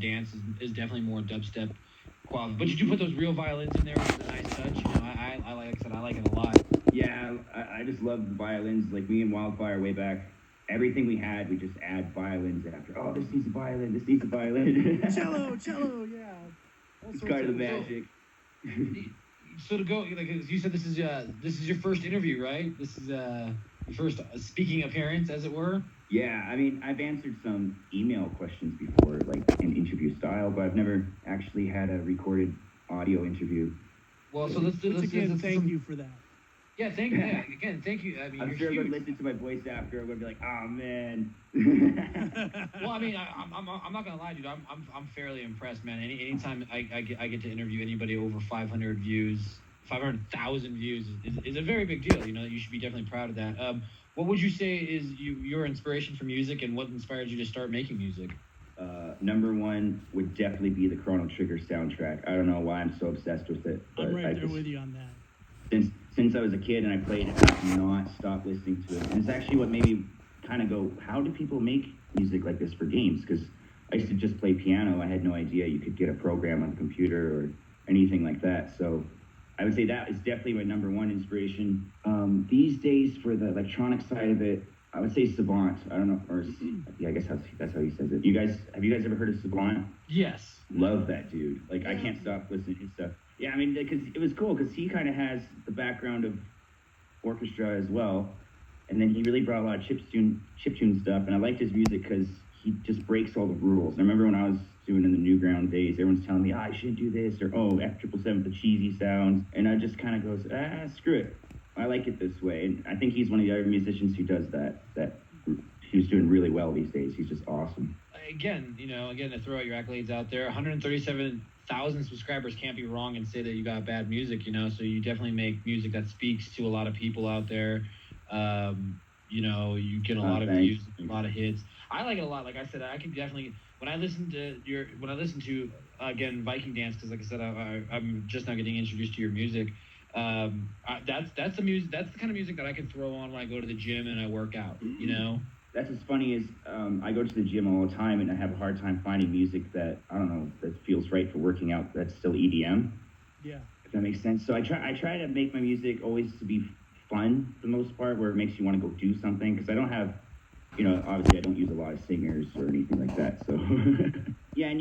dance is definitely more dubstep quality. But you do put those real violins in there, which is a nice touch. You know, like I said, I like it a lot. Yeah, I just love the violins. Like me and Wildfire way back, everything we had, we just add violins after. Oh, this needs a violin. This needs a violin. cello, yeah. All It's sorts kind of the of- magic. So to go, like you said, this is your first interview, right? This is your first speaking appearance, as it were. Yeah, I mean, I've answered some email questions before, like in interview style, but I've never actually had a recorded audio interview. Well, so let's Once again, let's thank you for that. Yeah, thank you. Yeah, again, thank you. I mean, I'm you're sure I'm huge. gonna listen to my voice after. I'm gonna be like, oh man. Well, I mean, I'm not gonna lie, dude. I'm fairly impressed, man. Anytime I get to interview anybody over 500 views, 500,000 views is a very big deal. You know, you should be definitely proud of that. What would you say is your inspiration for music, and what inspired you to start making music? Number one would definitely be the Chrono Trigger soundtrack. I don't know why I'm so obsessed with it, but I'm right I there just, with you on that. since I was a kid and I played it, I have not stopped listening to it. And it's actually what made me kind of go, how do people make music like this for games? Because I used to just play piano. I had no idea you could get a program on the computer or anything like that. So I would say that is definitely my number one inspiration. These days, for the electronic side of it, I would say Savant. I don't know, or yeah, I guess that's how he says it. Have you guys ever heard of Savant? Yes. Love that dude. Like, I can't stop listening to his stuff. Yeah, I mean, because it was cool because he kind of has the background of orchestra as well, and then he really brought a lot of chiptune stuff, and I liked his music because he just breaks all the rules. And I remember when I was doing in the Newground days, everyone's telling me, I shouldn't do this, or oh, F777, the cheesy sounds, and I just kind of goes, screw it. I like it this way, and I think he's one of the other musicians who does that. He's doing really well these days. He's just awesome. Again, to throw out your accolades out there, 137,000 subscribers can't be wrong and say that you got bad music, so you definitely make music that speaks to a lot of people out there. You get a lot of views, a lot of hits. I like it a lot. Like I said, I can definitely, when I listen to again, Viking Dance, because like I said, I'm just now getting introduced to your music. That's the music. That's the kind of music that I can throw on when I go to the gym and I work out. That's what's funny is I go to the gym all the time and I have a hard time finding music that that feels right for working out. That's still EDM. Yeah. If that makes sense. So I try to make my music always to be fun for the most part, where it makes you want to go do something. Because I don't have, obviously I don't use a lot of singers or anything like that. So yeah, and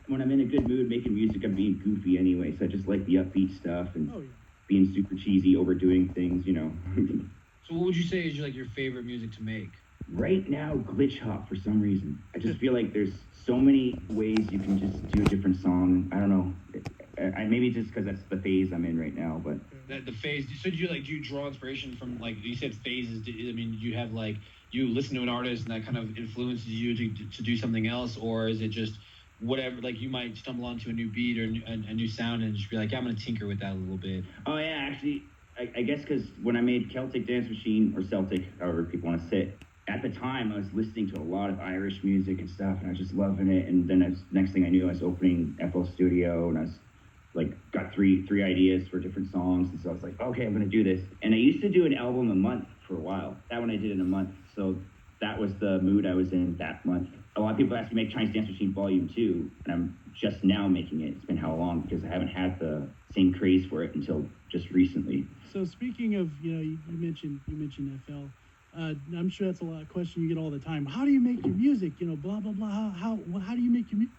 when I'm in a good mood making music, I'm being goofy anyway. So I just like the upbeat stuff and being super cheesy, overdoing things. So what would you say is your favorite music to make? Right now, glitch hop for some reason. I just feel like there's so many ways you can just do a different song. I don't know. Maybe just because that's the phase I'm in right now, but the phase. So do you draw inspiration from, like you said, phases? I mean, you have you listen to an artist and that kind of influences you to do something else, or is it just whatever? Like you might stumble onto a new beat or a new sound and just be like, yeah, I'm gonna tinker with that a little bit. Oh yeah, actually, I guess because when I made Celtic Dance Machine, or Celtic, however people want to say it, at the time I was listening to a lot of Irish music and stuff, and I was just loving it. And then next thing I knew, I was opening FL Studio, and I was got three ideas for different songs, and so I was like, okay, I'm gonna do this. And I used to do an album a month for a while. That one I did in a month, so that was the mood I was in that month. A lot of people ask me to make Chinese Dance Machine Volume 2, and I'm just now making it. It's been how long? Because I haven't had the same craze for it until just recently. So speaking of, you mentioned FL. I'm sure that's a question you get all the time. How do you make your music? Blah blah blah. How do you make your music?